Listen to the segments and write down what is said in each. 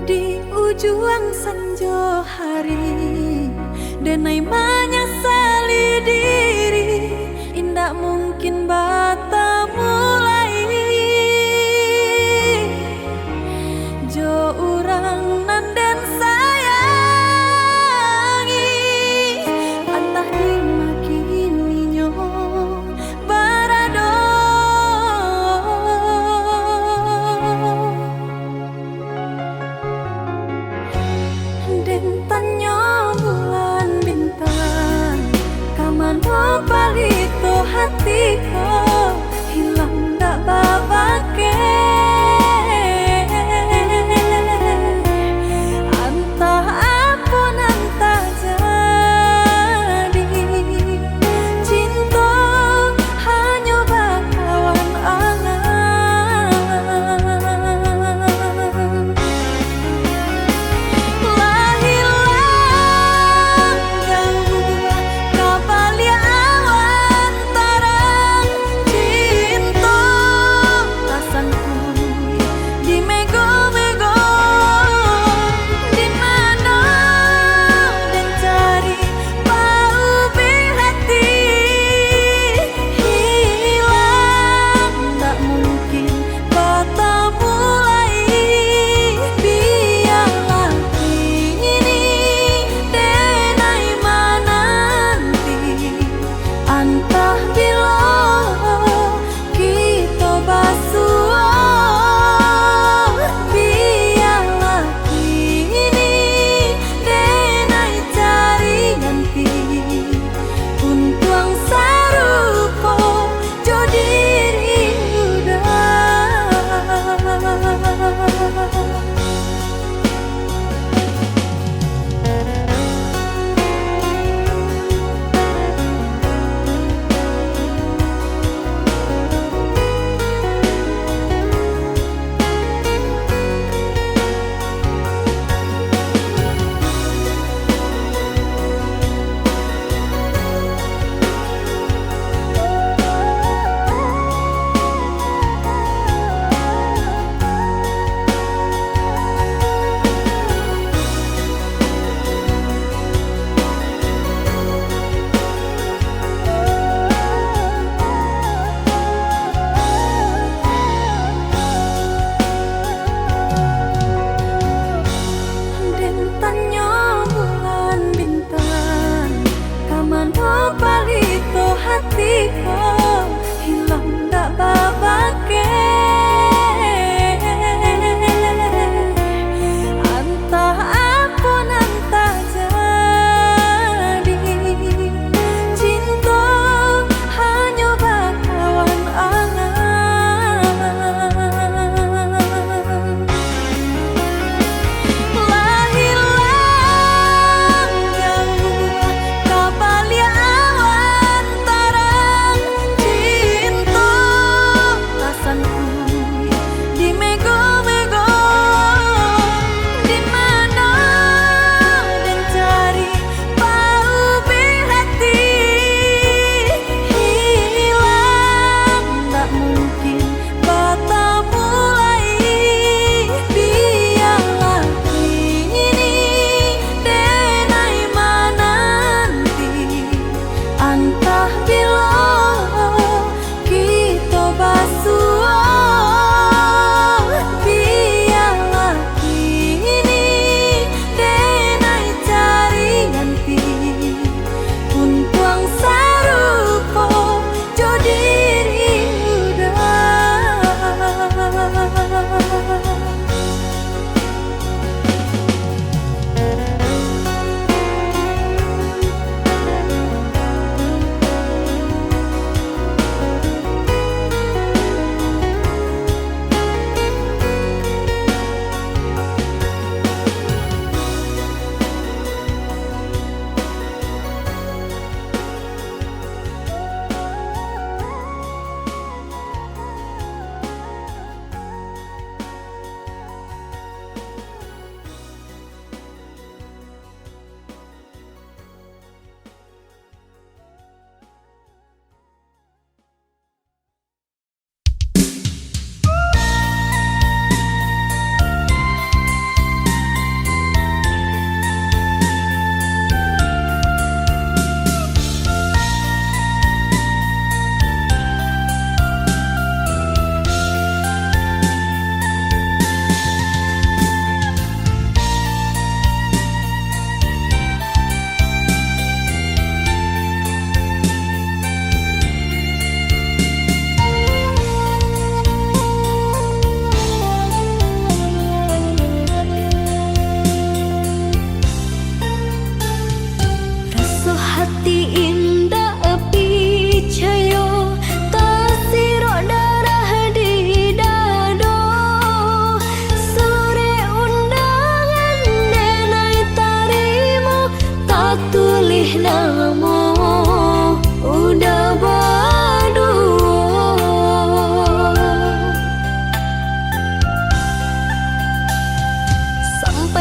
Di ujung senja hari, denai menyesali diri, indak mungkin bata mulai. Jo urang nan den sayangi, antah dimakini nyo barado. Den tanyo bulan bintang, kamano palito hatiku, hilang dak babake. Antah apun antah jadi, cinta hanya bakawan angan.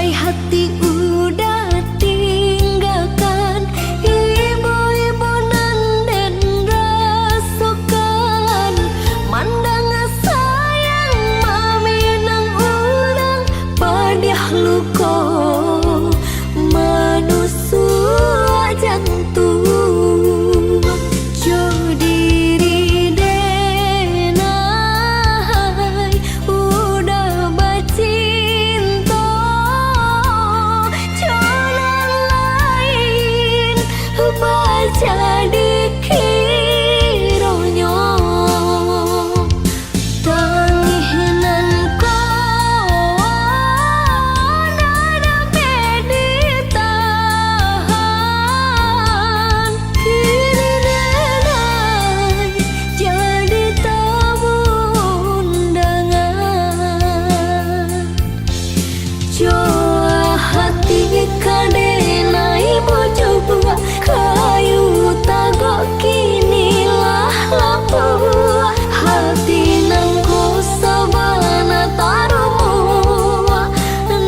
Sampai hati udah tinggalkan ibu-ibu nan den rasukan, mandang sayang mami nang ulang padiah luko manusia jantung. Jo diri denai udah bacinta, jalan lain baca dikironyo. Tanginan ko nada peditahan, kini denai jadi tamu undangan. Joa hati kadenai bojo buah kayu tagok kinilah lapua, hati nang ko sabana tarumu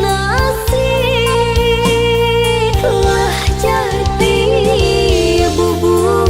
nasib lah jadi bubur.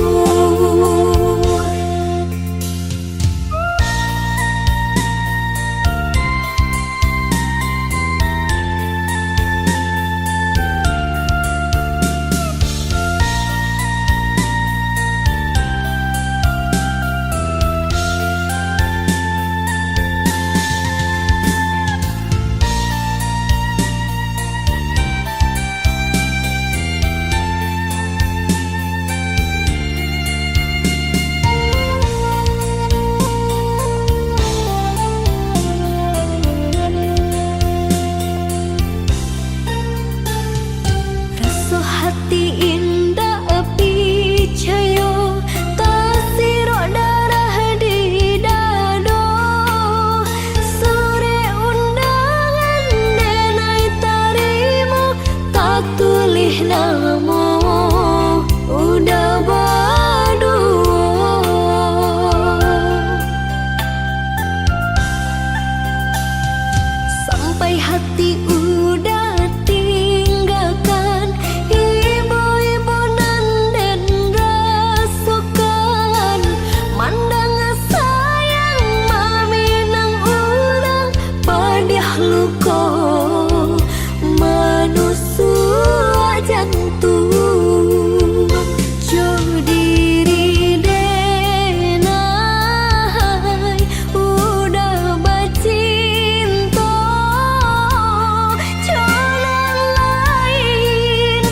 Rasa hati indah api cayo tasiro darah di dado, sore undangan denai tarimo tak tulih namo udah badu. Sampai hati udah tinggalkan ibu-ibu nan den rasukan, mandang sayang mami nang ulang padiah luko manusia jantung. Jo diri denai udah bacinta, jalan lain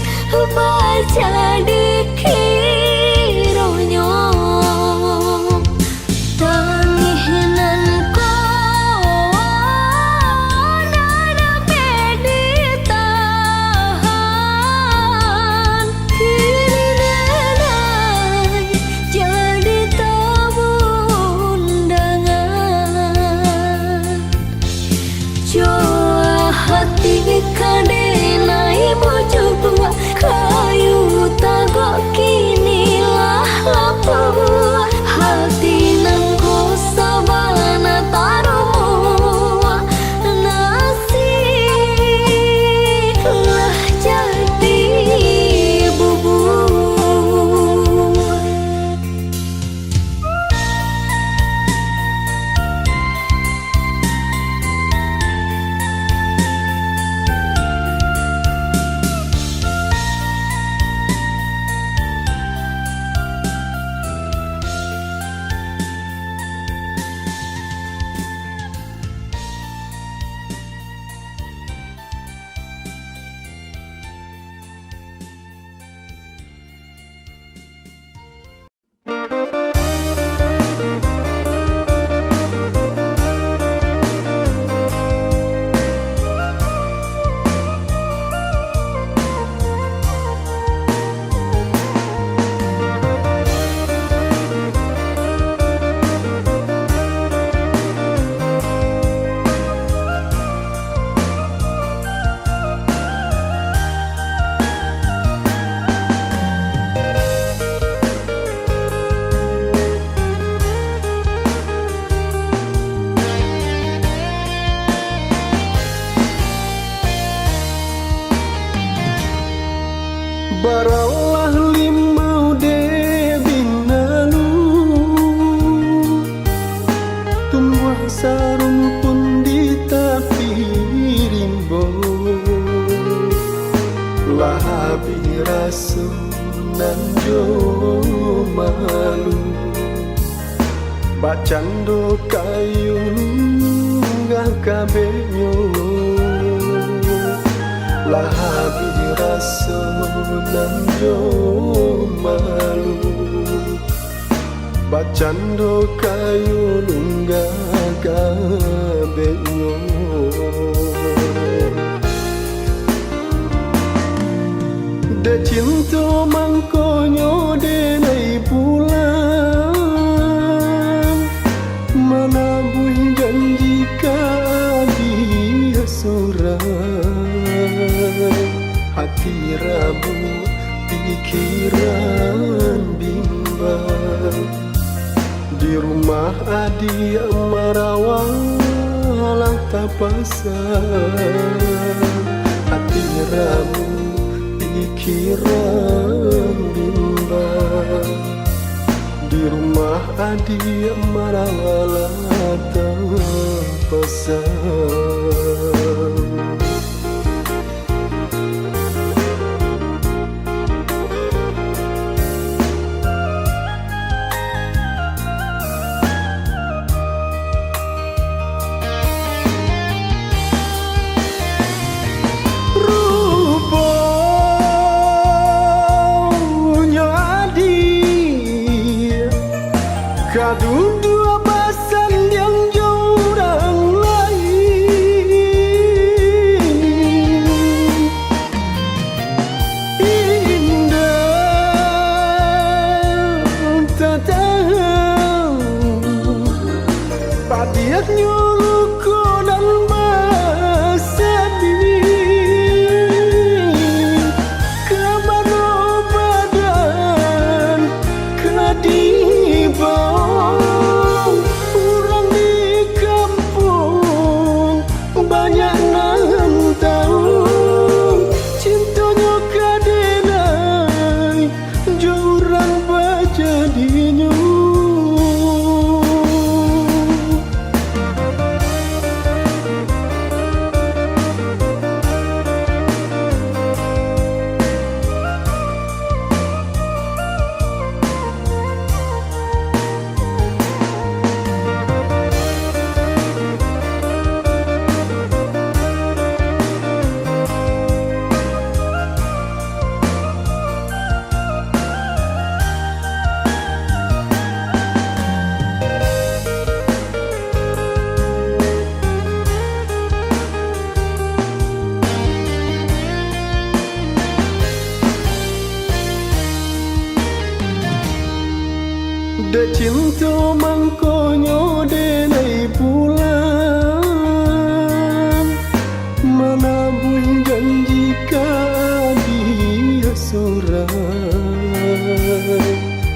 baca dikironyo. Tanginan ko nada peditahan, kini denai jadi tamu undangan. Joa hati kadenai bojo buah kayu tak Baralah limau de binalu, tumbuh sarung pun di tepi rimbo. Lahabi rasu nan jo malu, bacando kayu nunggah kabenyo. Lahabi rasu nan jo malu, bacando kayu nunggah kabenyo. De cinta mangkonyo de nai pulang, menabui janji dia surang. Hati rabu, pikiran bimbang, di rumah adi marawang lang tapasang. Hati rabu, pikiran bimbang, di rumah adi marawang tapasang. Kadu dua pasan yang jauh orang lain, indah tak tahu padiat nyuruhku dan bersedih. Kemana badan kedibau, banyak nan tahu cintanya kadenai jurang bajadinya. De cinta mangkonyo de nai pulang, menabui janji dia surang.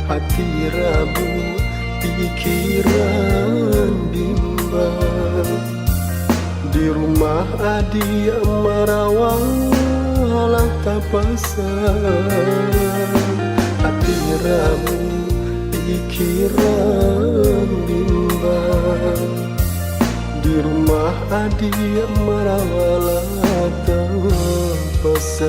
Hati rabu, pikiran bimbang, di rumah adi marawang lang tapasang. Hati rabu, pikiran bimbang, di rumah adi marawala tapasang.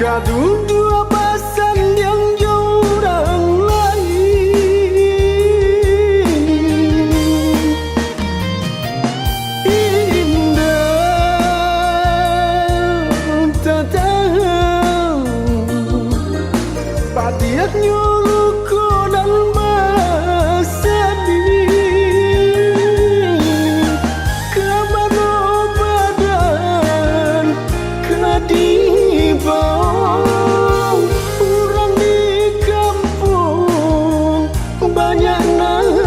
Kadu dua pasan yang jauh orang lain, indah tak tahu padiat nyuruhku dan bersedih. Kemana badan kedibau, orang di kampung banyak nan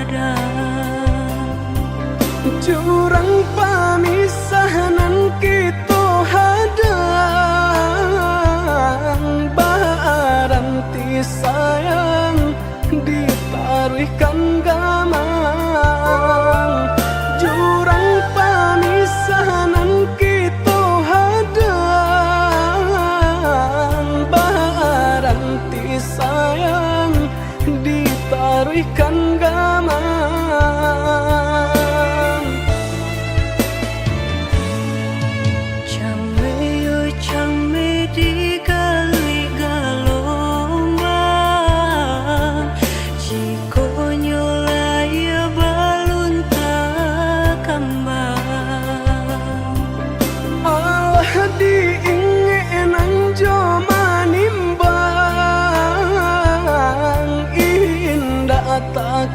ada. Jurang pamisahan kita hadang, baranti sayang ditaruhkan gamang. Jurang pamisahan kita hadang, baranti sayang ditaruhkan gamang.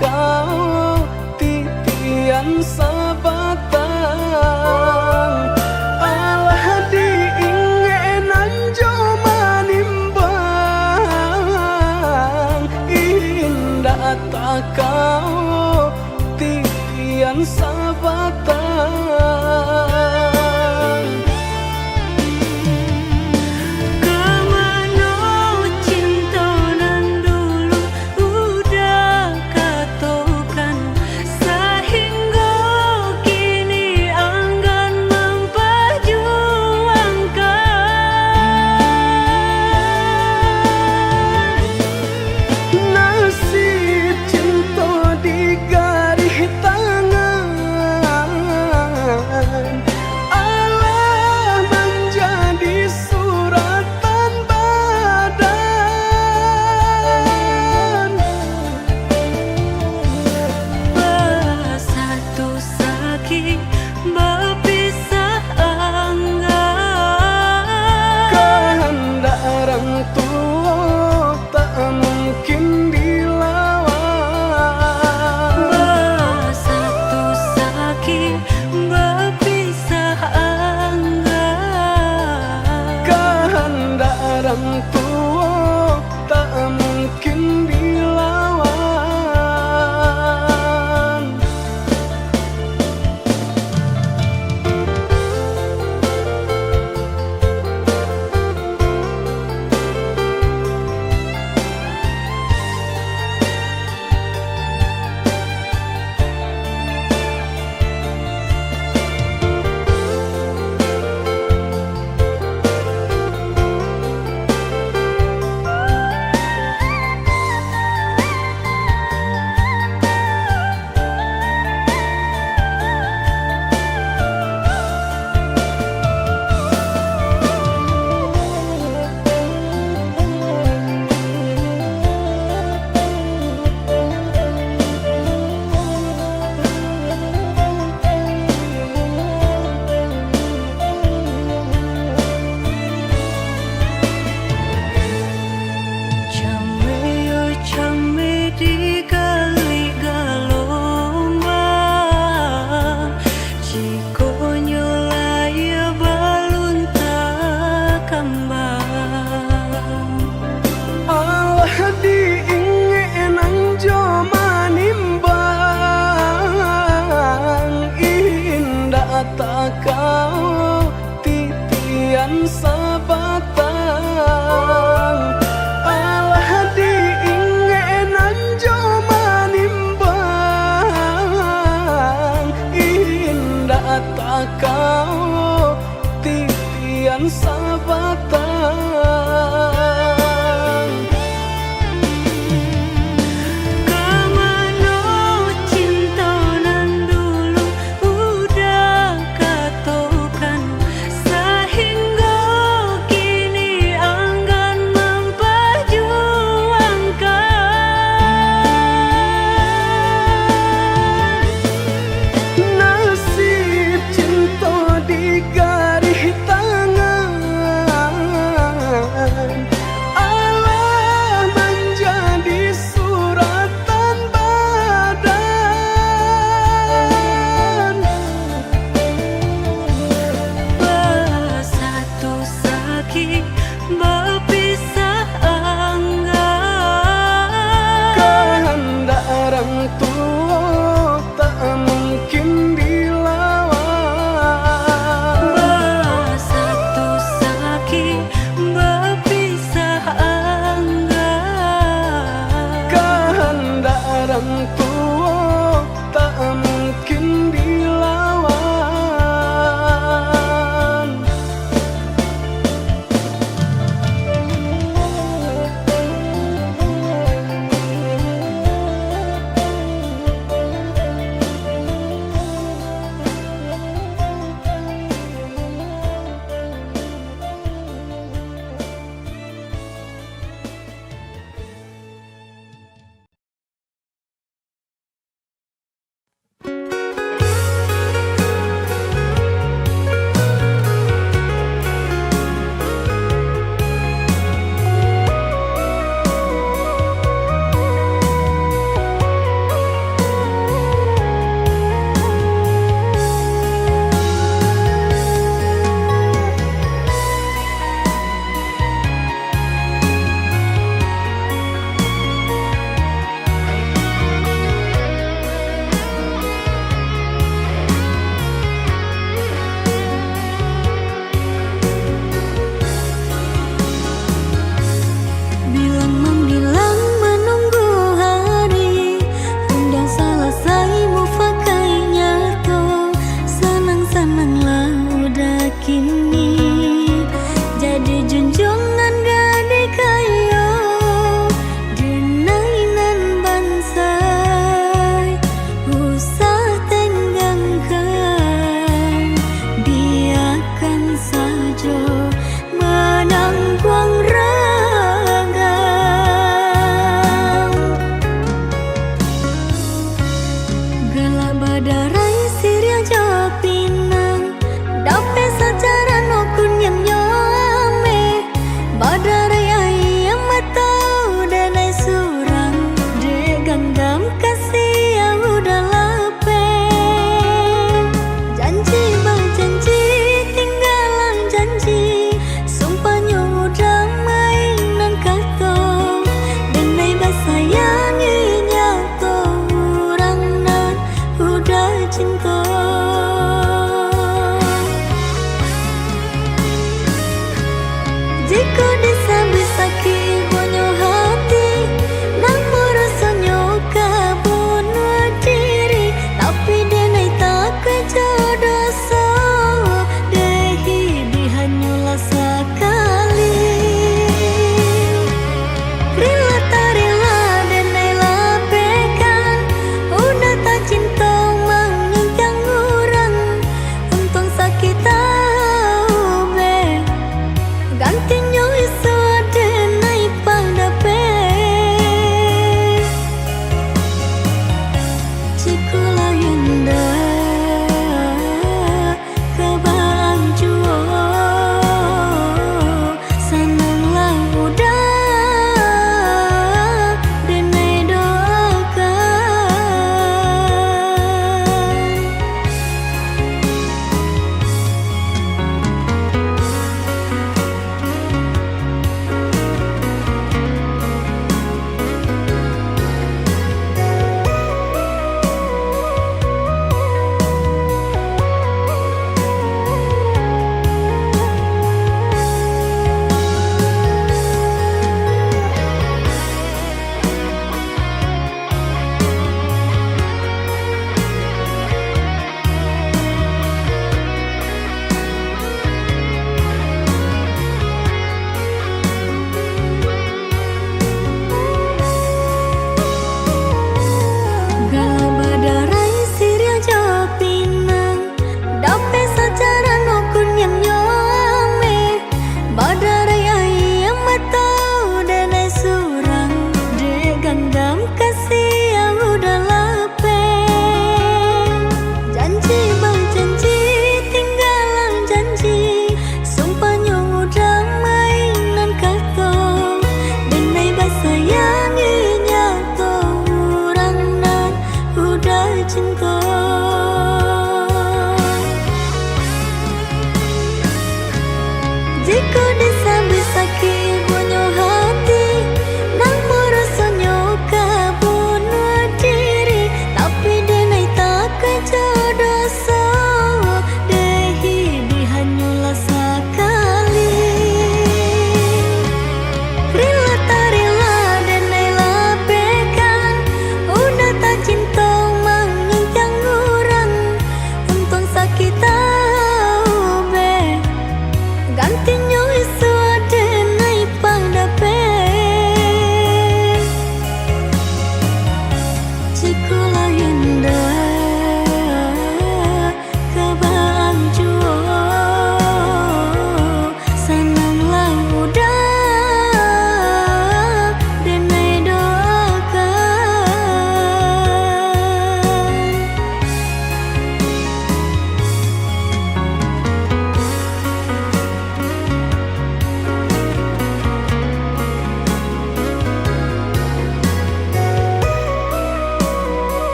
Kau titian sabatang, alah diingenan joma nimbang. Indah tak kau titian sabatang. Badarai siria jo pinang dape sacara no kunyam yome Badarai ayam matau danai surang de ganggam kasih yang udah lape Janji bang janji tinggalan janji Sumpahnya udah mainan kato Denai basayangi nyato Urang nan udah cinta Jika bisa bonyo hati Nang merasanya bunuh diri Tapi denai tak kejodoh so Dehi dihanyalah sekali Rela tak rela denai lapekan Udah tak cinta menginjak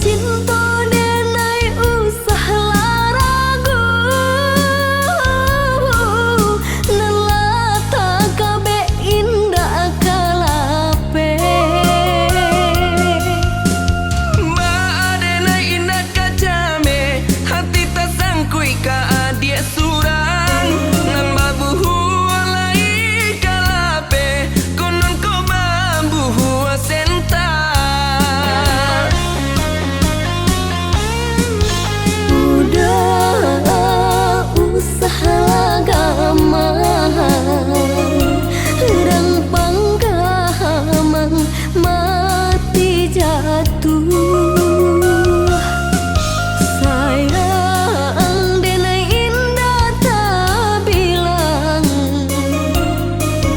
cinta denai usah laragu nelata kabe indah kalape Maadena indah kacame hati tak sangkui ka adia surang nan babuhu alai kalape konon ko babuhu senta udah usah gamang rang panggamang mati jatuh sayang denai indah tak bilang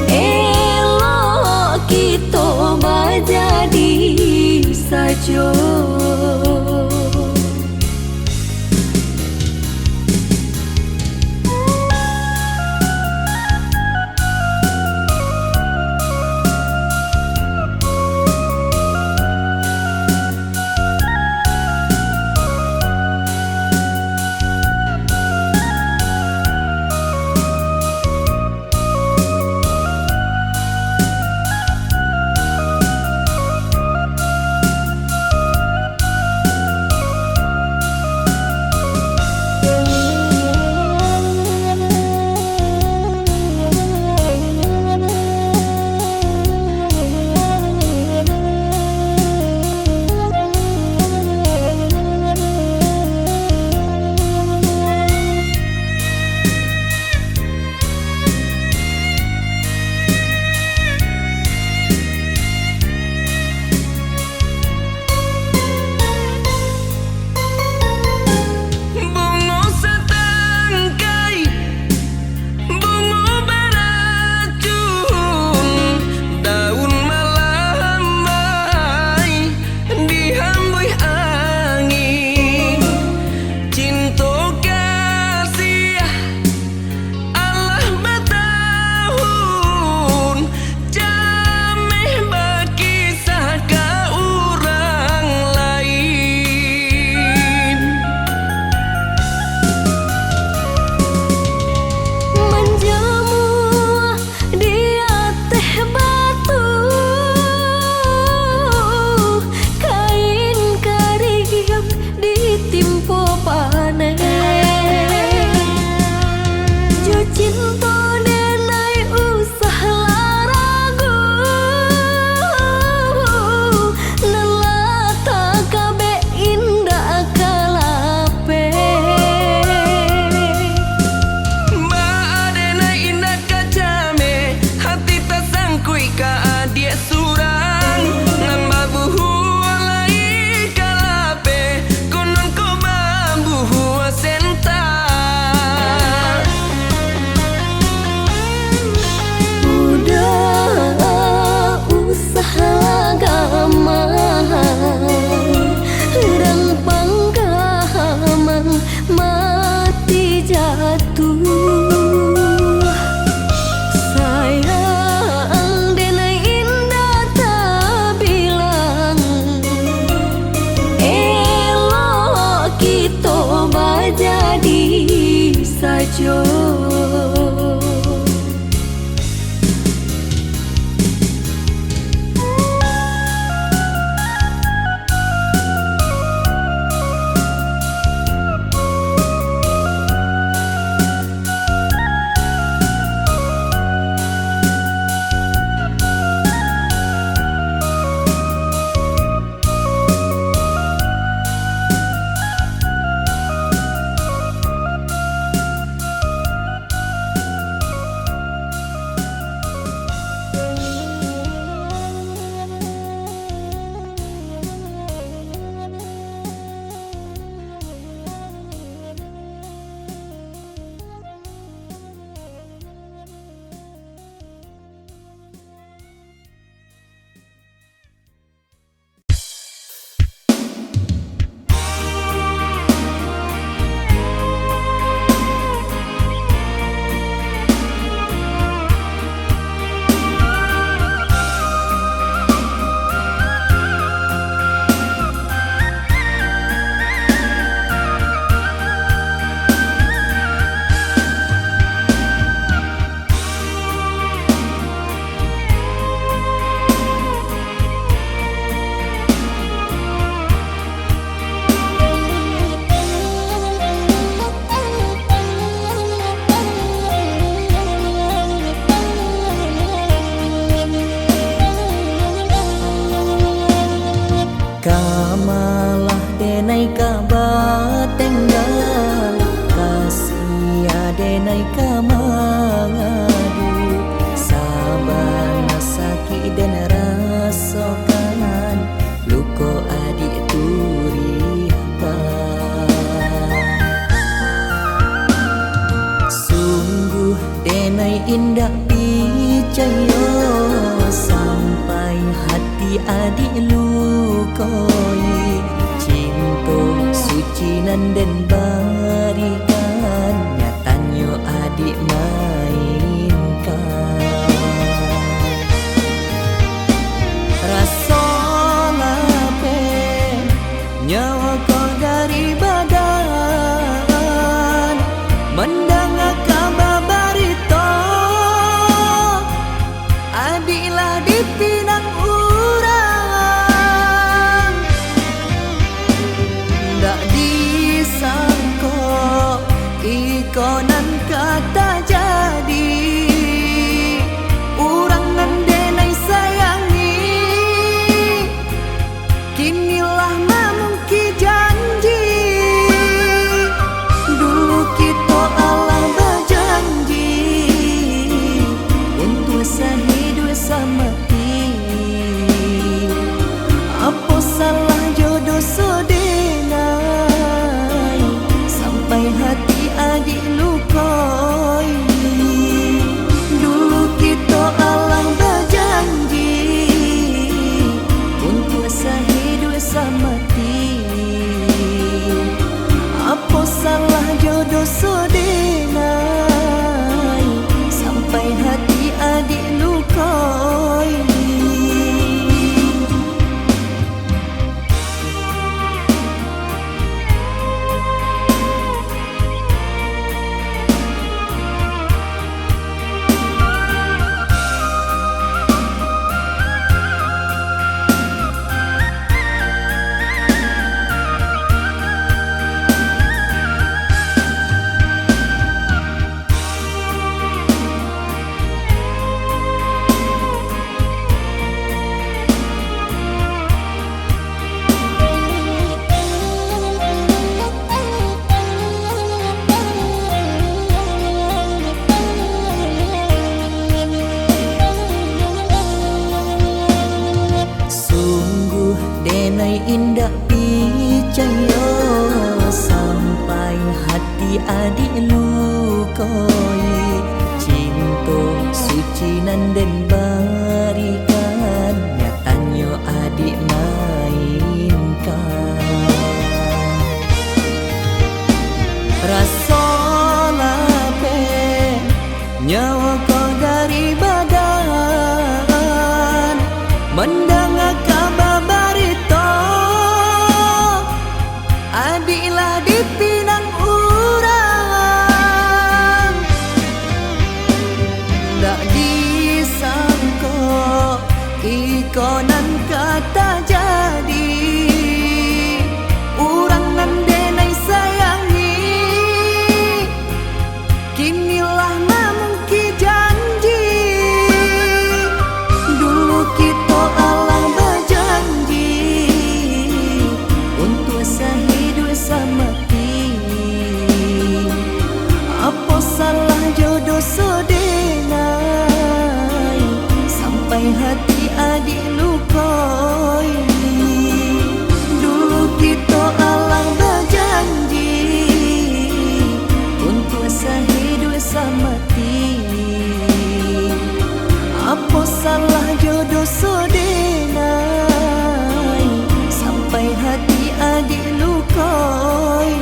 elok kita bajadi sajo. bungo setangkai bungo beracun daun melambai dihambui angin cinta kasih Allah bertahun jameh berkisah ke orang lain Menjamu di atas batu kain karigap ditimpa panen jo cinta denai usah laragu nelata kabe indah kalape Maadena indah kacame hati tak sangkui ka adia surang nan babuhu alai kalape konon ko babuhu senta udah usah gamang rang panggamang mati jatuh sayang denai indah tak bilang elok kita bajadi sajo. indah picayo sampai hati adik lukoi. Cinta suci nan den barikan nyatanya adik mainkan. Rasa lape nyawa kau dari badan mendengar kabar berita adiklah dipinang urang. Ndak disangka ikonan kata jadi urang nan denai sayangi. Kinilah memungki janji dulu kita Allah berjanji untuk sehidup semati. Apa salah jodoh sedenai sampai hati adik lukoi. Dulu kita Allah berjanji untuk sehidup semati. Apa salah jodoh sedenai sampai hati adik lukoi. Denai indah picayo sampai hati adik lukoi. Cinta suci nan den barikan nyatanya adik mainkan. Rasa lape nyawa kau dari badan mendengar kabar berita adiklah dipinang urang. Ndak disangka ikonan kata jadi urang nan denai sayangi. Kinilah memungki janji dulu kita Allah berjanji untuk sehidup semati. Apa salah jodoh sedenai sampai hati adik lukoi. Dulu kita Allah berjanji untuk sehidup semati. Apa salah jodoh sedenai sampai hati adik lukoi.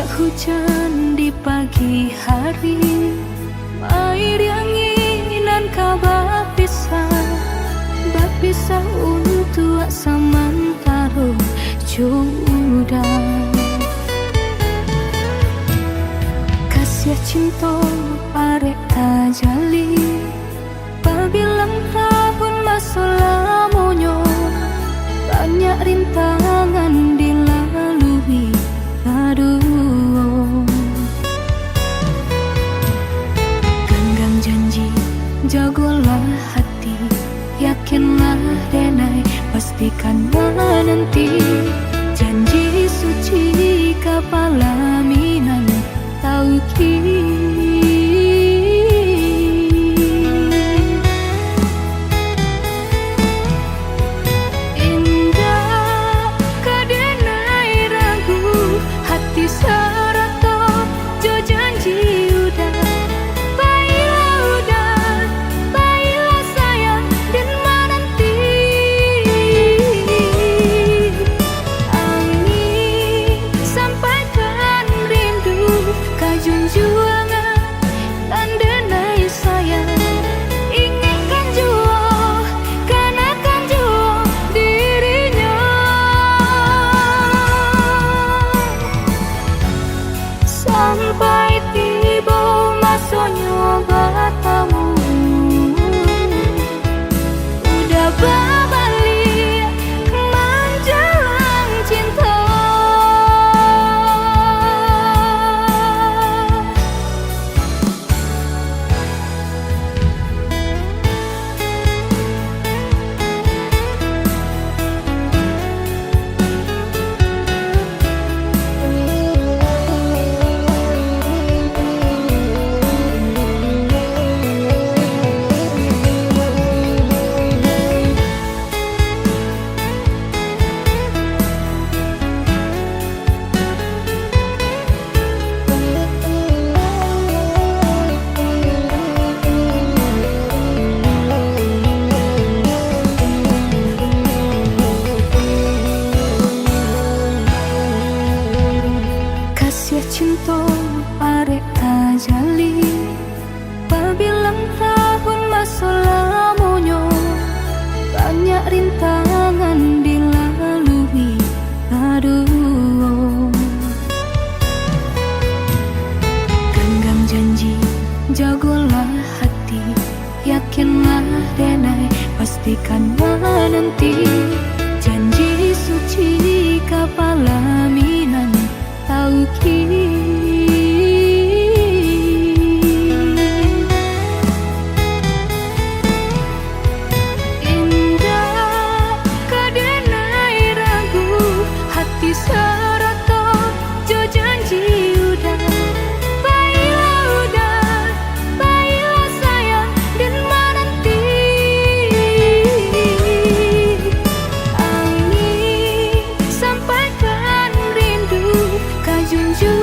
Sejak hujan di pagi hari, air anginan kabar Bapisah untuk samantaro jodoh. Kasih cinta arek tajali, pabilang tahun masa lamonyo, banyak rintangan dilalui. Aduh, genggam janji, jagolah hati, yakinlah denai, pastikan menanti. Janji suci kepala minan tauki. Sampai tiba masanya bertemu, udah berbalik menjelang cinta. Cinta arek tajali, pabilang tahun masa lamonyo, banyak rintangan dilalui. Aduh, genggam janji, jagolah hati, yakinlah denai, pastikan menanti. Janji suci kepala minan tauki. Indah kadenai ragu, hati serata jo janji udah. Baiklah sayang dan menanti. Angin sampaikan rindu, junjung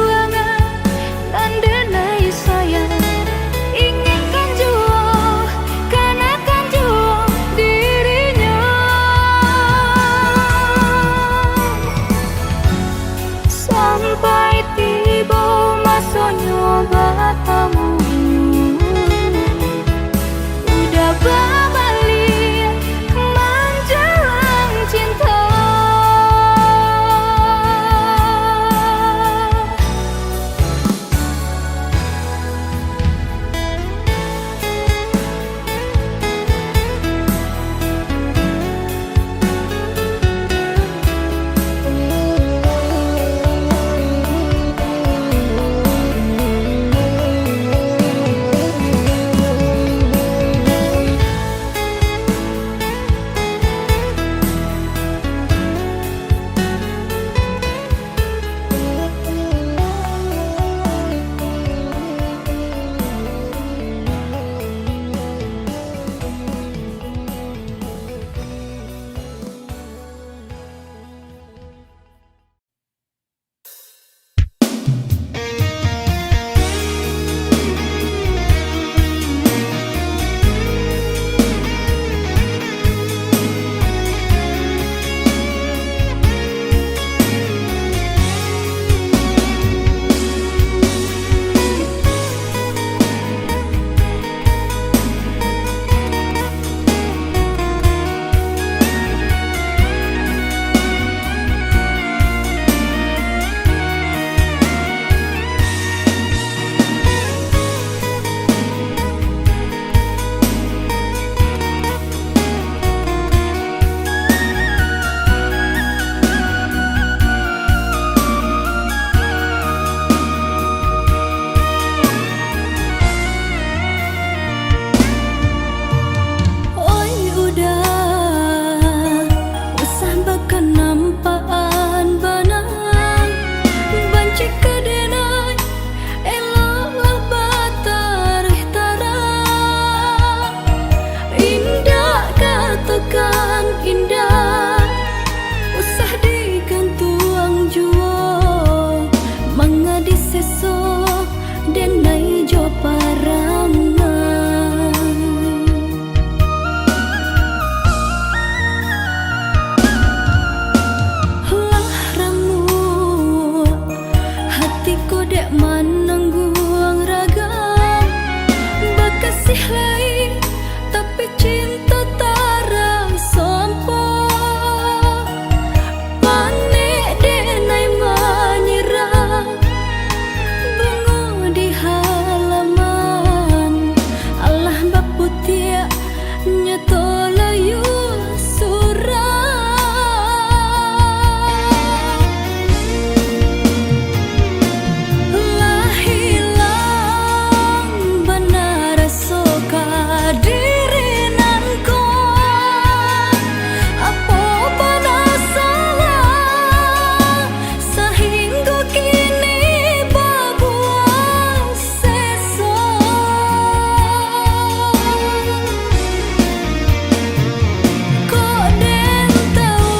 keso denai jo parangan lah ramu hatiku dek menanggung ragam bakasih lain tapi cinta tara sampo panik denai menyerah bunga di halaman Allah baputia nyeto layu lah hilang benar soka diri nanko apa pada salah sehingga kini babuang seso kok den tahu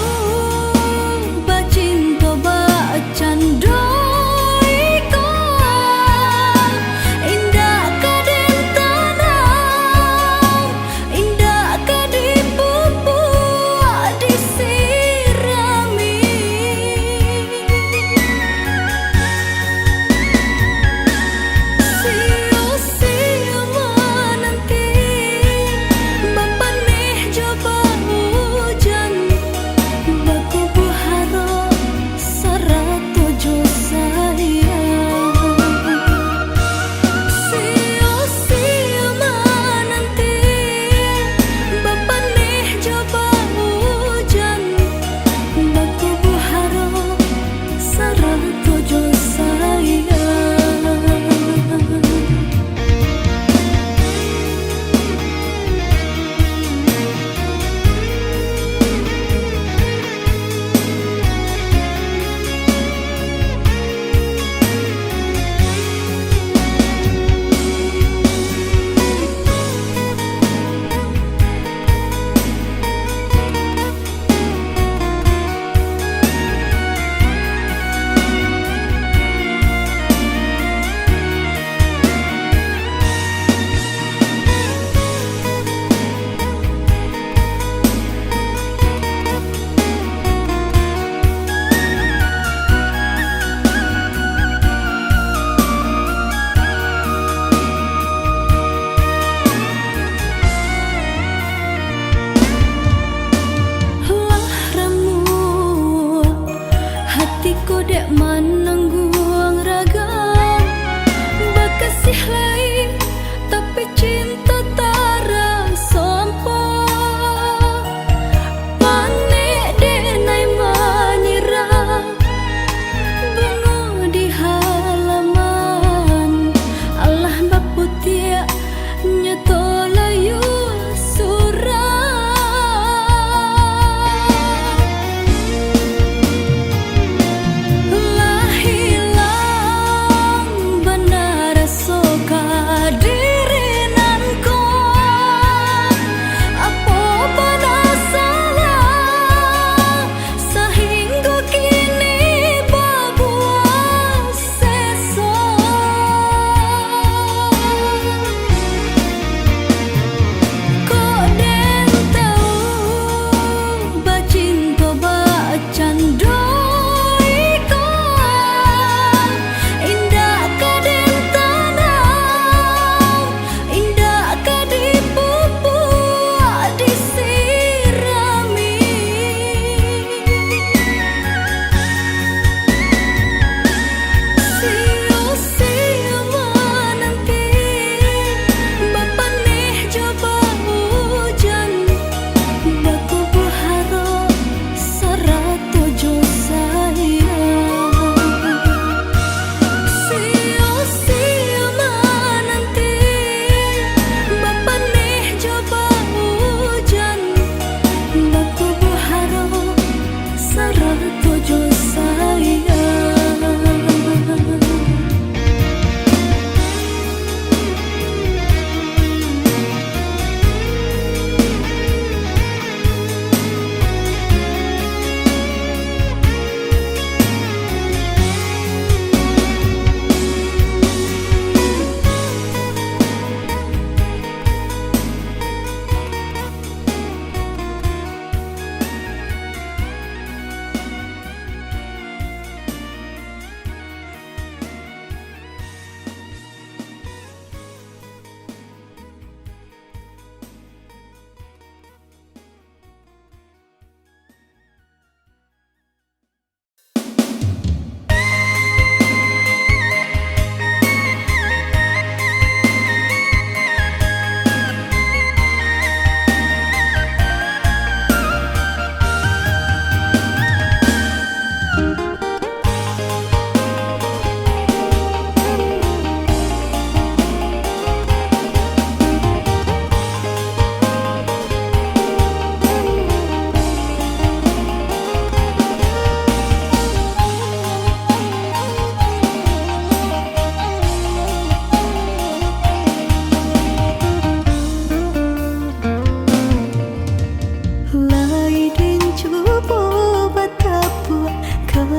bacinta bacandoi kau indah kaden tanam indah kadipupu disirami sia-sia menanti bapak nih coba hujan baku buharo saratojo sayang sia-sia menanti bapak nih coba hujan baku buharo saratojo sayang lah ramu hatiku dek menanggung ragam bakasih lain tapi cinta tara sampo panik denai menyerah bunga di halaman Allah baputia nyeto layu lah hilang benar soka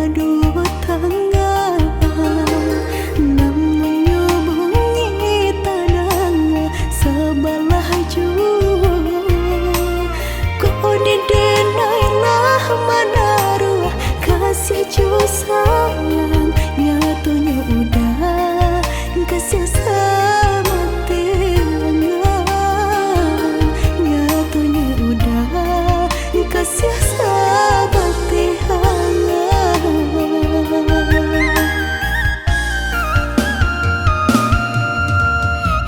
adu tangga, namun nyubungi tanang sebelah jua. Kau didenailah menaruh kasih ju sayang, nyatunya udah kasih sama tiangan, nyatunya udah kasih sama tiangan.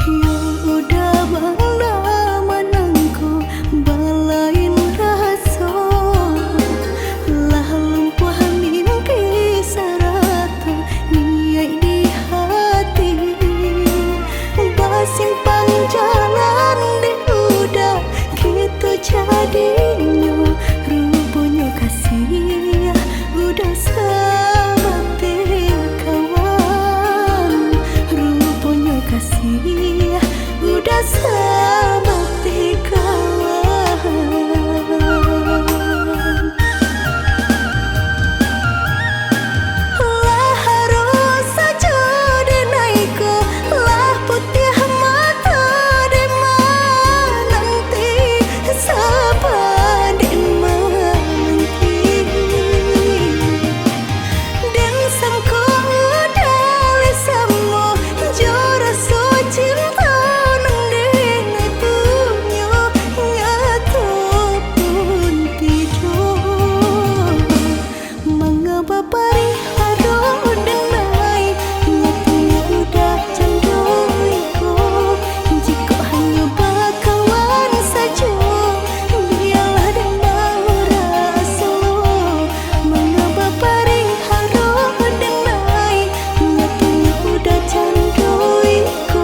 Yang udah bangla menangku balain rasa, lah lumpuh mimpi sarata niat di hati. Basimpang jalan di udah kita jadinya, rupanya kasih udah sama kawan, rupanya kasih udah sama kawan. Lah harus saja denaiku, lah putih mata dema nanti sabar dema nanti. Dan sangko dali samo jora so cinta nang denai punyo nyatu pun tidur. Mengapa parihara denai nyatunya udah candoiku. Jika hanya bakawan saja biarlah dan mau rasa. Mengapa parihara denai nyatunya udah candoiku.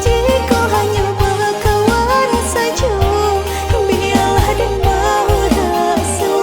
Jika hanya bakawan saja biarlah dan mau rasa.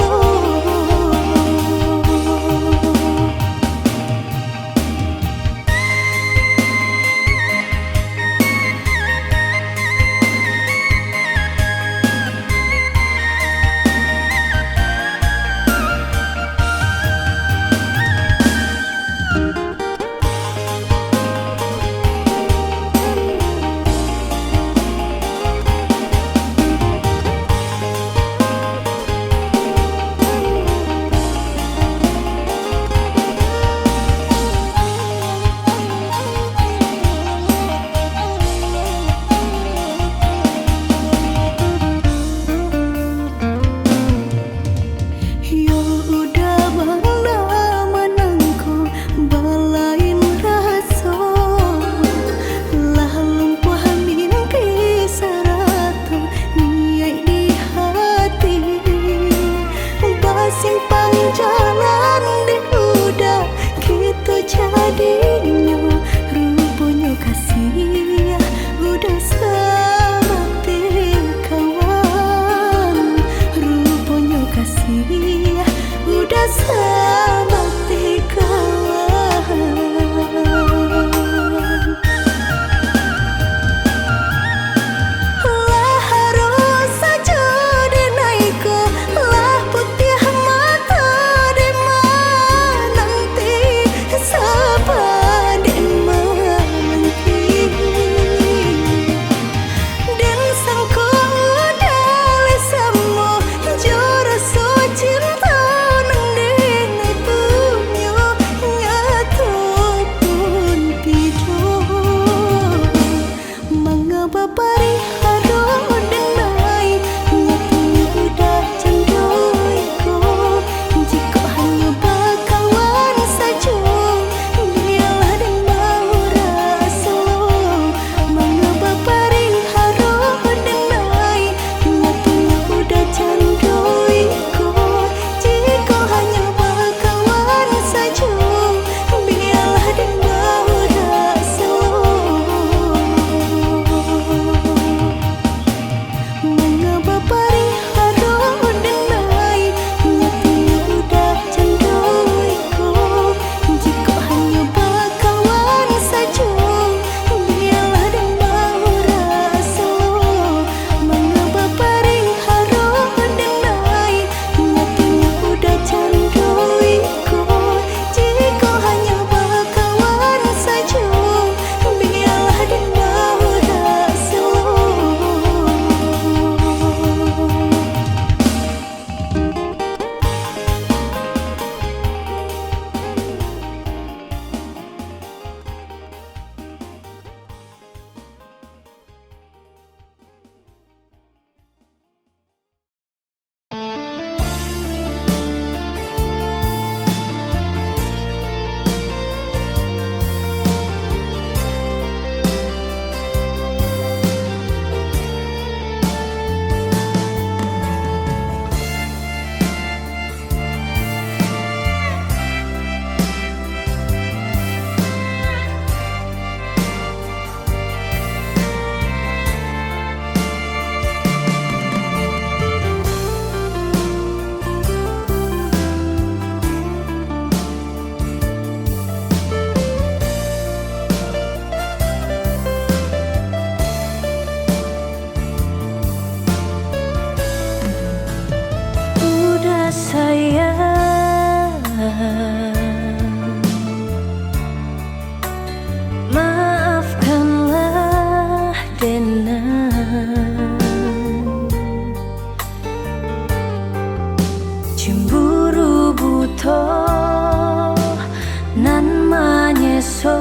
so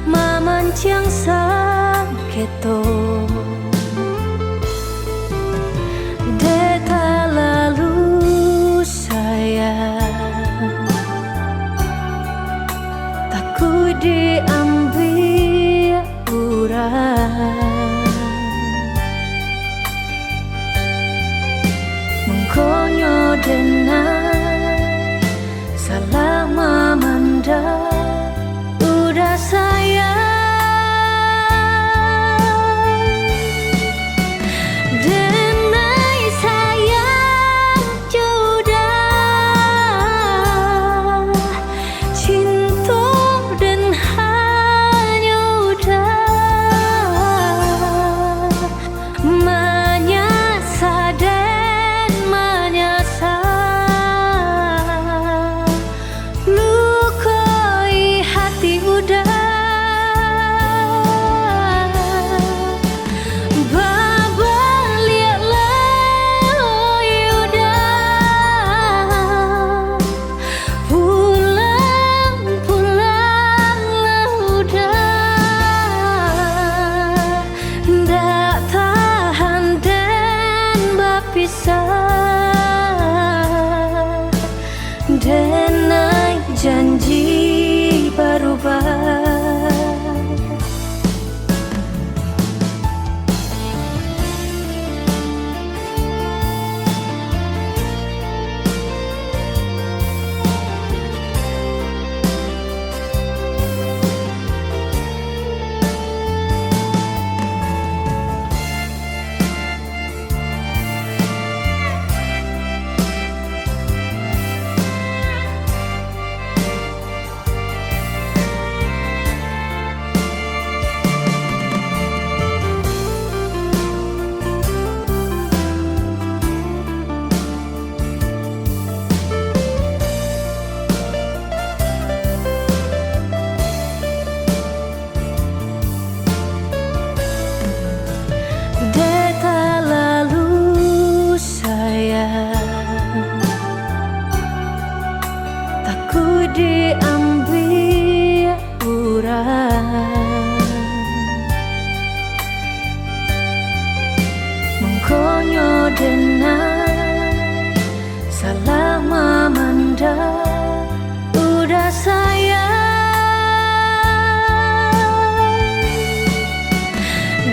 mamancang sang keto deta lalu sayang takut diambil urang mengkonyo denai salah mamanda udah sayang denai sayang jodoh cinta dan hanya udah menyasa dan menyasa lukai hati udah denai janji berubah deta lalu sayang takut diambil urang mengkonyo denai salah mamanda udah sayang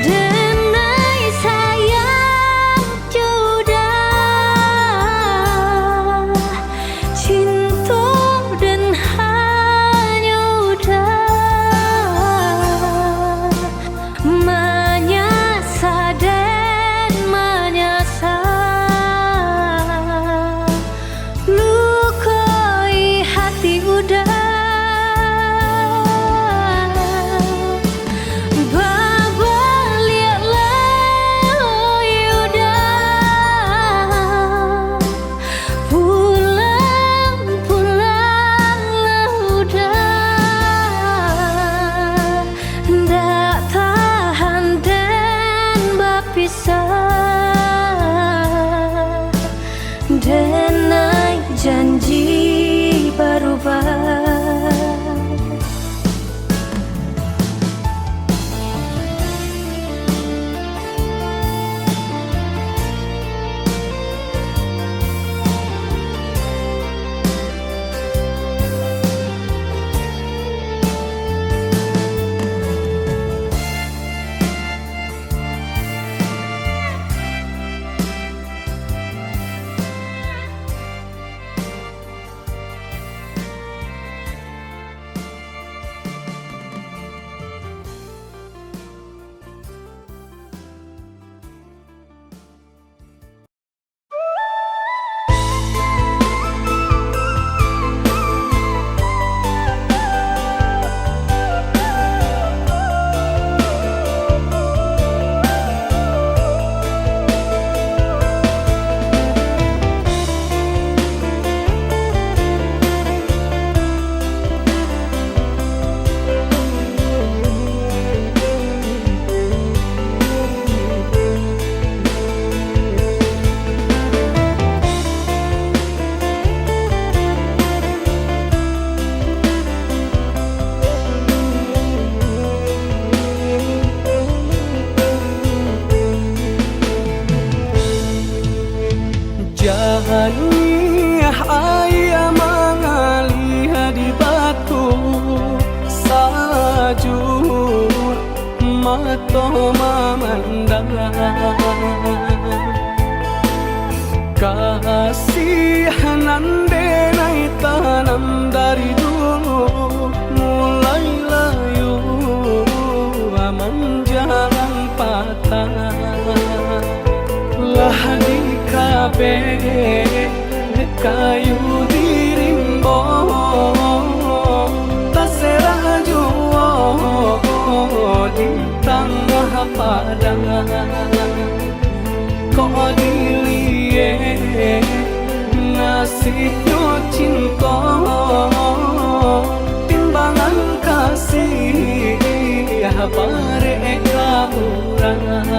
denai sayang jodoh cinta dan hanya udah menyasa dan menyasa lukai hati udah mato memandang. Kasihanan denai tanam dari dulu, mulai layu aman jalan patah. Lah di kabe kayu dirimbo, tak seraju di tengah padang. Kok dilie nasibnya cinta, timbangan kasih bareka urang.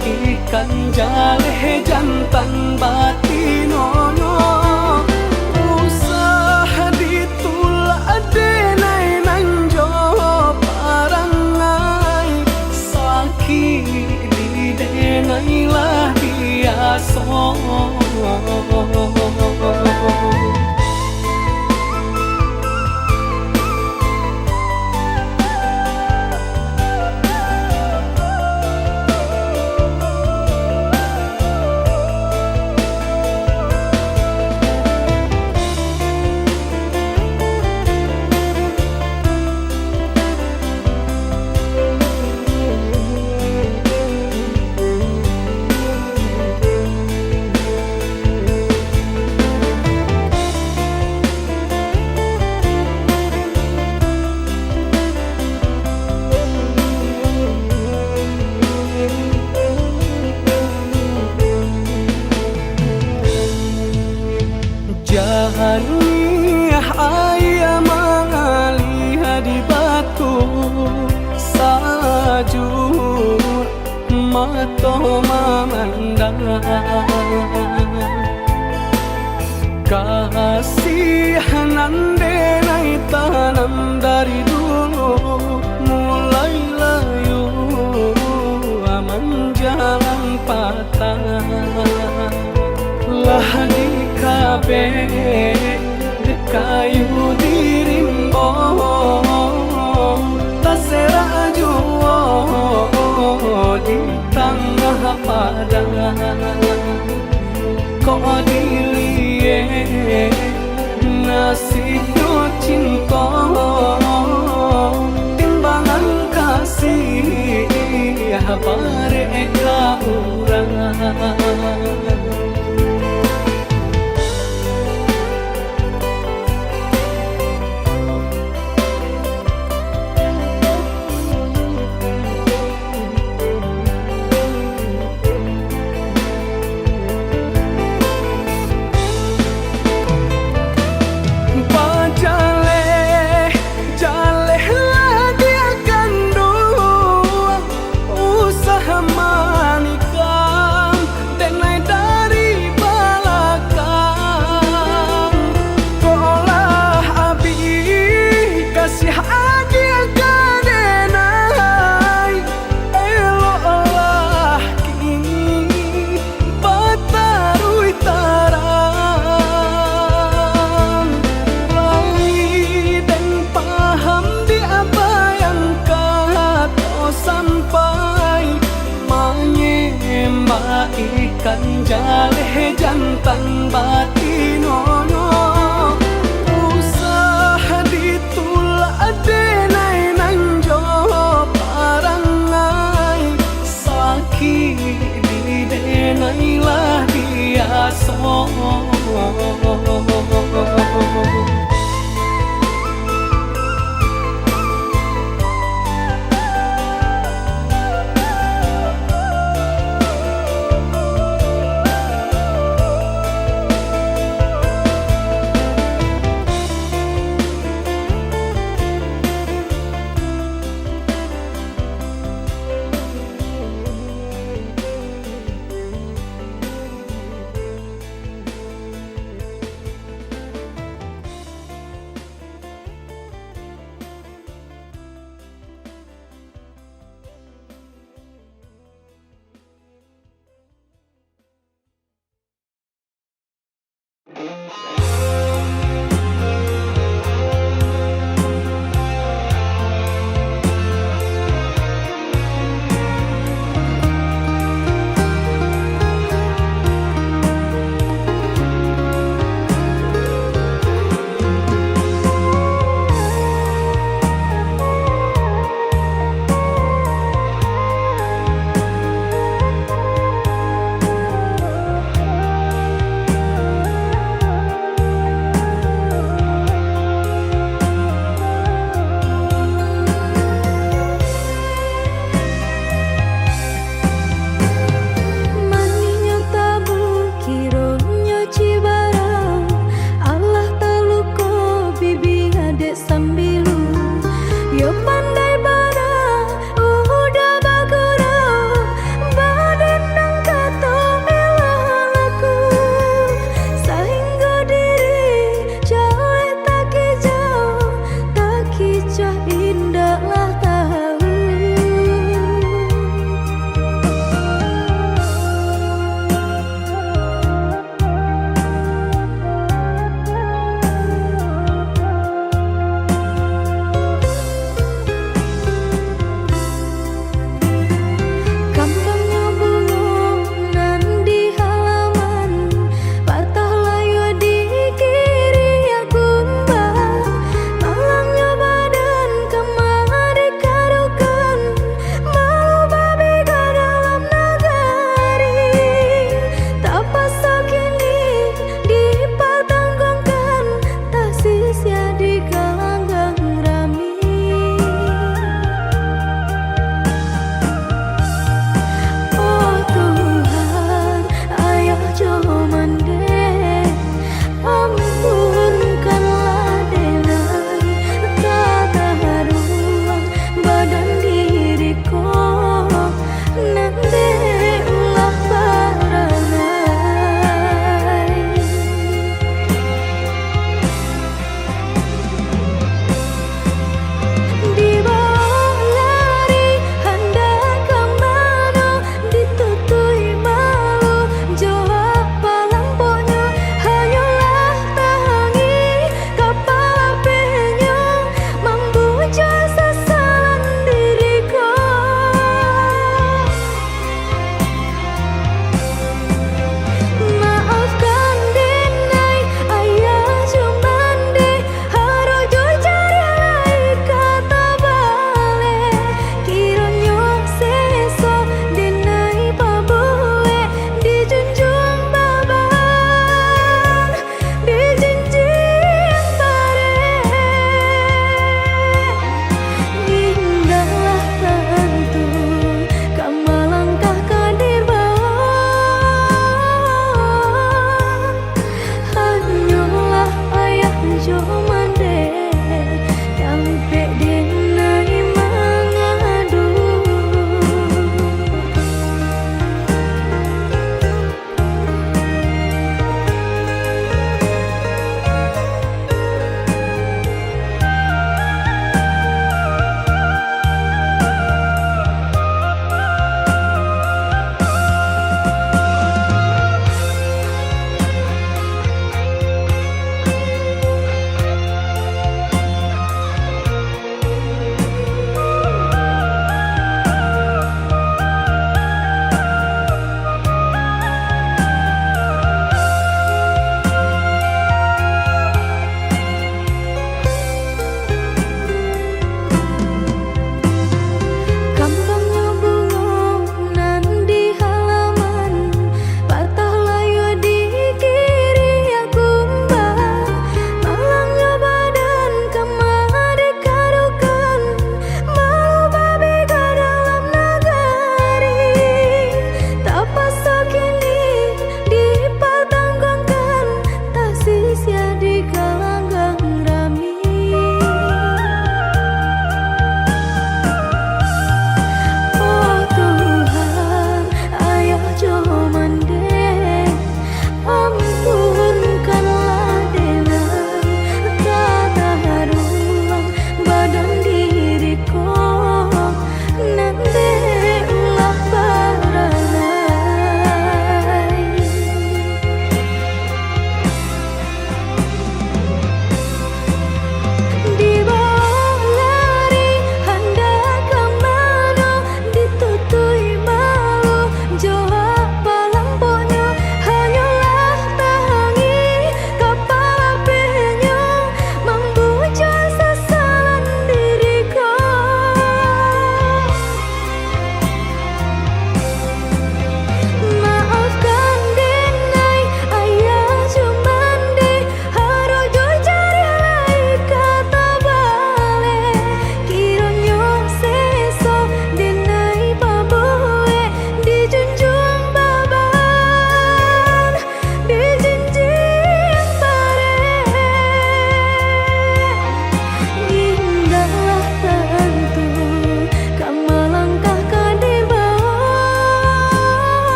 Ikan jaleh jantan batinono, usaha ditulak denai nanjo parangai, sakit di denai lah biasa. Jahani ayah mengalih di batu sajur mato memandang. Kasihanan denai tanam dari dulu, mulai layu aman jalan patah. Lah di kabe kayu dirimbo, tak seraju di tengah padang. Kok dilie nasib Yo pandai bara udah bagurau badendang katong elah laku sehingga diri jauh tak kicau indah lah tahu.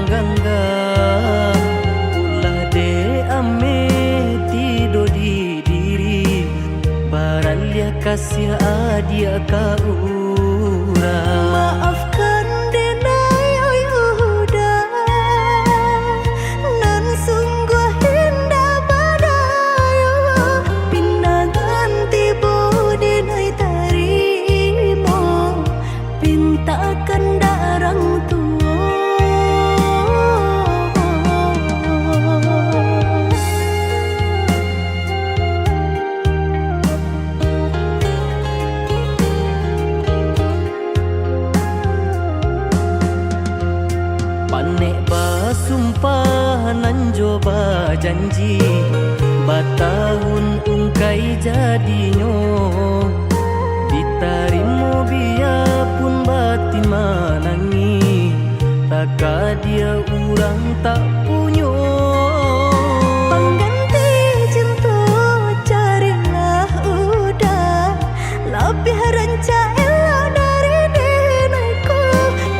gangga ulah de ame tido di diri baralya kasih adia ka urang. Maafkan denai oi udah, nan sungguh indah badayo. Pindah ganti budi denai tarimo, pintakan darang tua. Panek ba sumpah nan coba janji batahun ungkai jadinyo ditarimo biarpun batin manangi taka dia urang tak punyo. Pengganti cinta carilah udah, lebih ranca elok dari denaiku.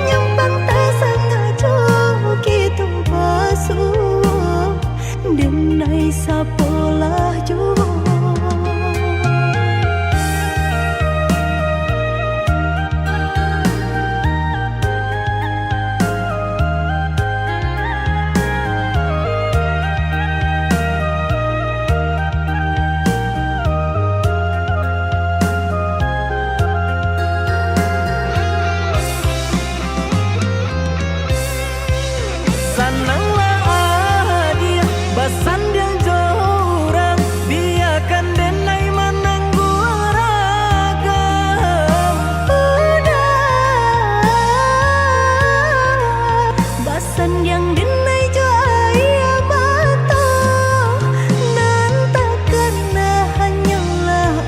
Nyempang tak sangat jauh gitu basuh, denai sapolah jauh. Sananglah adia basan yang jorang biarkan denai menanggu ragam. Udah basan yang denai jaya mata, nan takkan hanyalah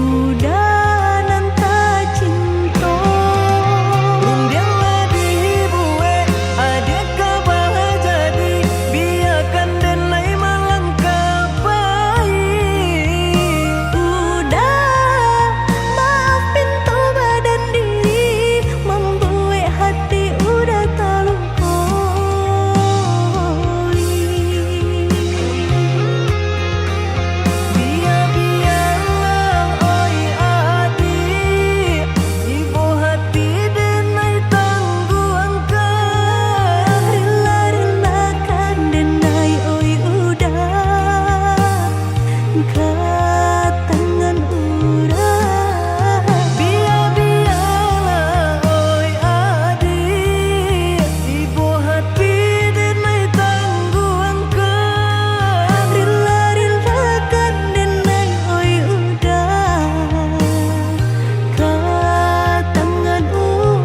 udah nan tak cinta. Undianlah dibuat adik kabah jadi biarkan denai melangkah baik. Udah maafin tuh badan diri, membuat hati udah terlukai. Biar-biarlah oi adik ibu hati denai tangguhkan. Rela-relakan denai oi udah, ke tangan urang. Biar-biarlah oi adik ibu hati denai tangguhkan. Rela-relakan denai oi udah, ke tangan urang.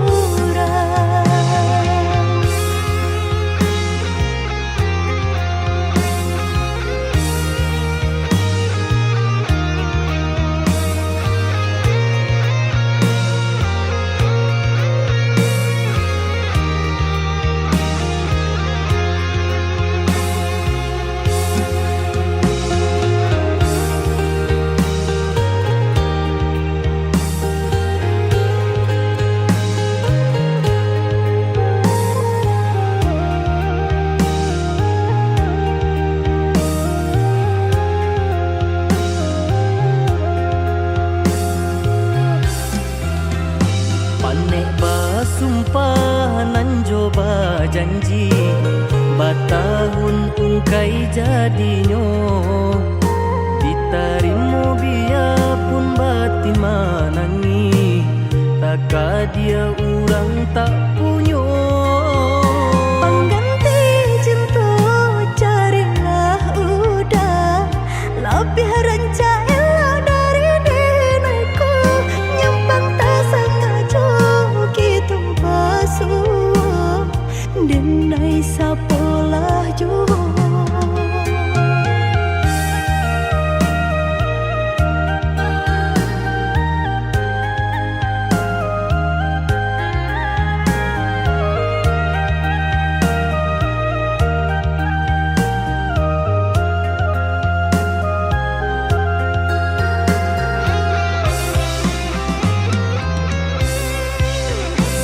Panek ba sumpah nan coba janji batahun ungkai jadinyo ditarimo biarpun batin manangi taka dia urang tak punyo. Pengganti cinta carilah udah, lebih ranca elok dari denaiku. Nyempang tak sangat jauh gitu basuh, denai sapolah jauh.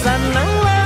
Sananglah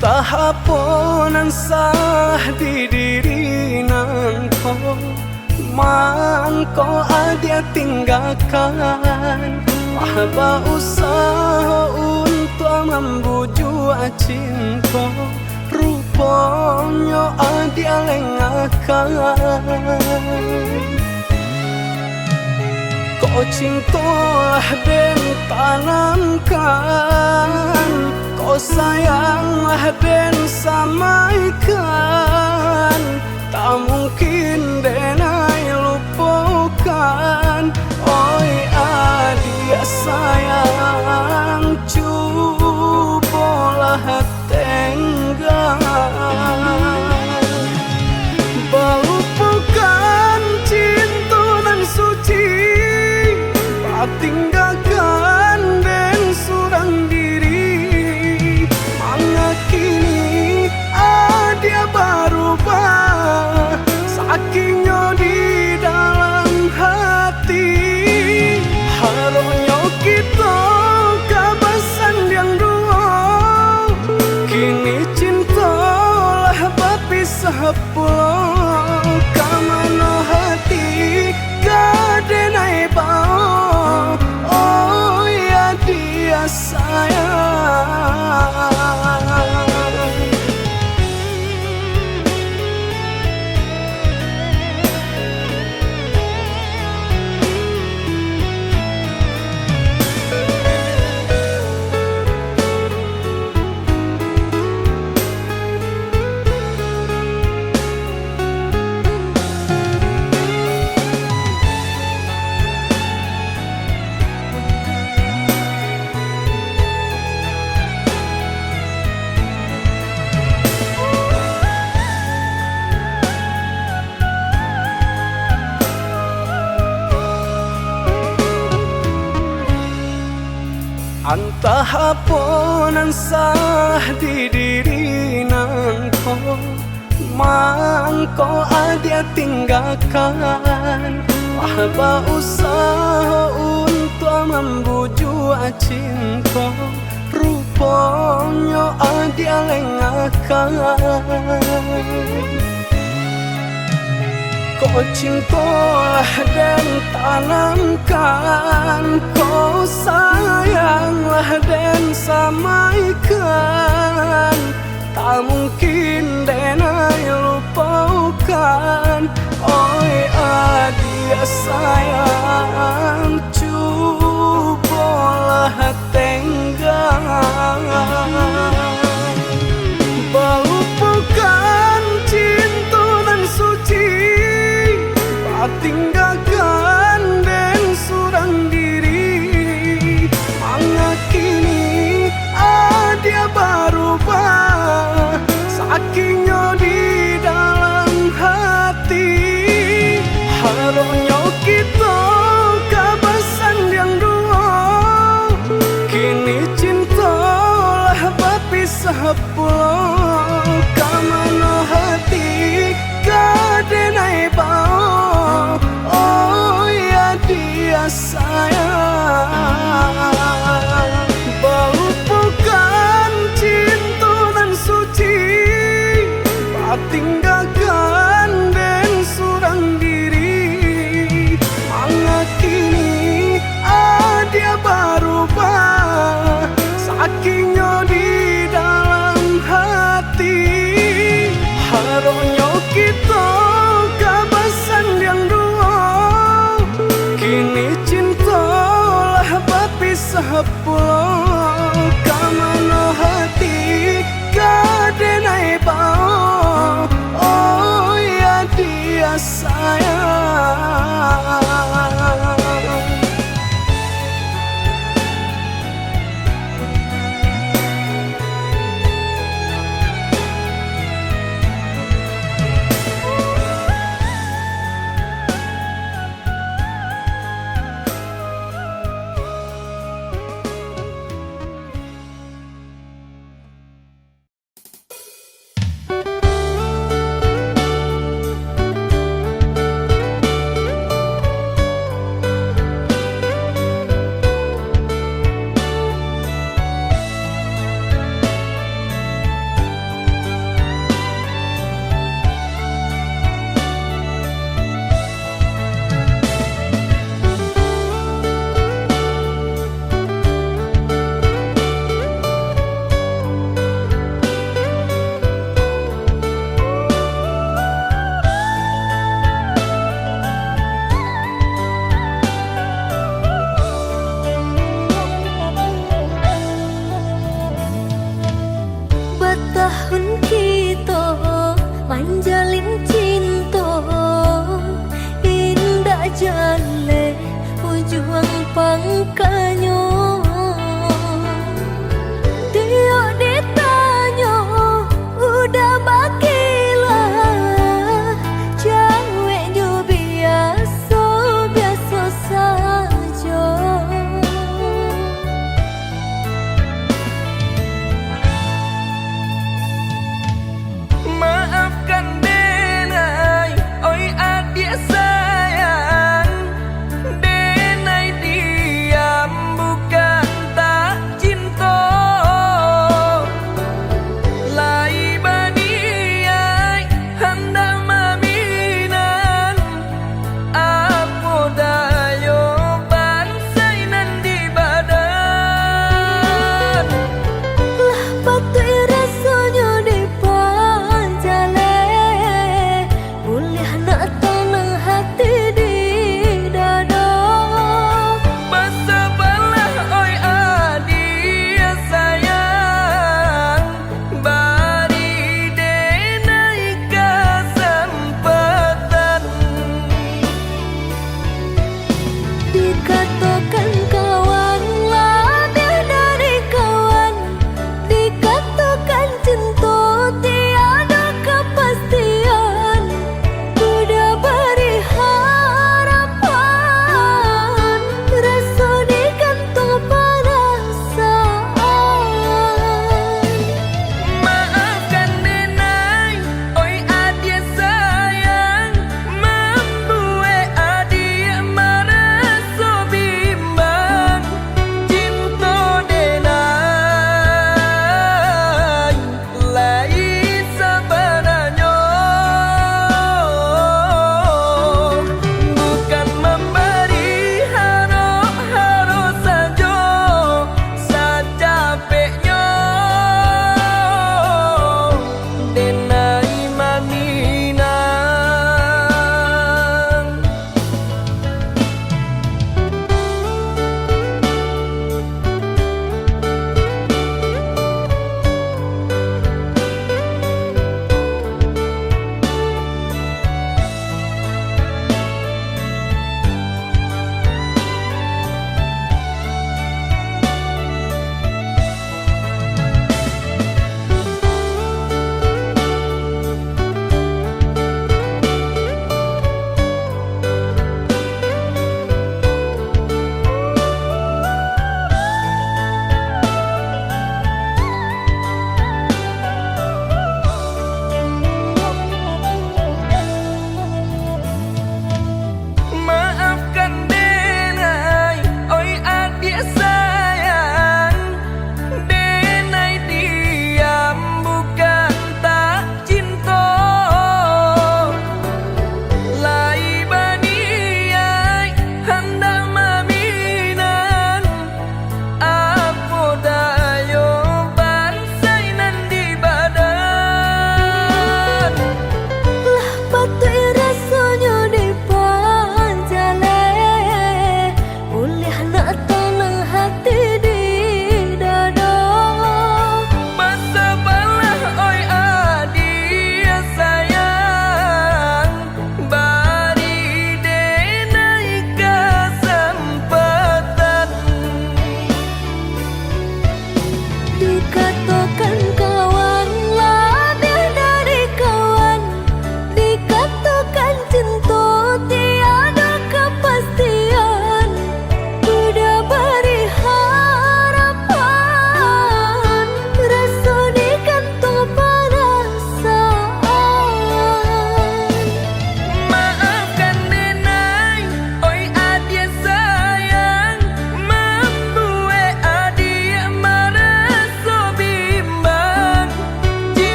Entah apa sah di diri nangko, mangko adia tinggalkan. Wahba usaha untuk membujuk cinta, rupanya adia lengakan. Kau cintalah dan tanamkan, kau sayanglah dan samaikan. Tak mungkin denai lupakan. Oi adia sayang, cobalah tenggang. Melupakan cinta dan suci, tinggalkan dan surang diri. Mengakini adia berubah, sakingnya di dalam hati. Harusnya kita kabasan yang dua, kini cintalah berpisah pulau. Kamana hati kadenai bau, oh ya dia sayang. Entah apa sah di diri nangko, mangko adia tinggalkan. Wahba usaha untuk membujuk cinta, rupanya adia lengakan. Kau cintalah dan tanamkan, kau sayanglah dan samaikan. Tak mungkin denai lupakan. Oi adia sayang, cobalah tenggang. Melupakan cinta dan suci, tinggalkan dan surang diri. Mengakini adia berubah, sakingnya di dalam hati. Harusnya kita kabasan yang dua, kini cintalah berpisah pulau. Kamana hati kadenai bau, oh ya dia sayang. Melupakan cinta dan suci, tinggalkan dan surang diri. Mengakini adia berubah, sakingnya di dalam hati. Harusnya kita kabasan yang dua, kini cintalah berpisah pulau. Kamana hati kadenai bau, oh ya dia sayang.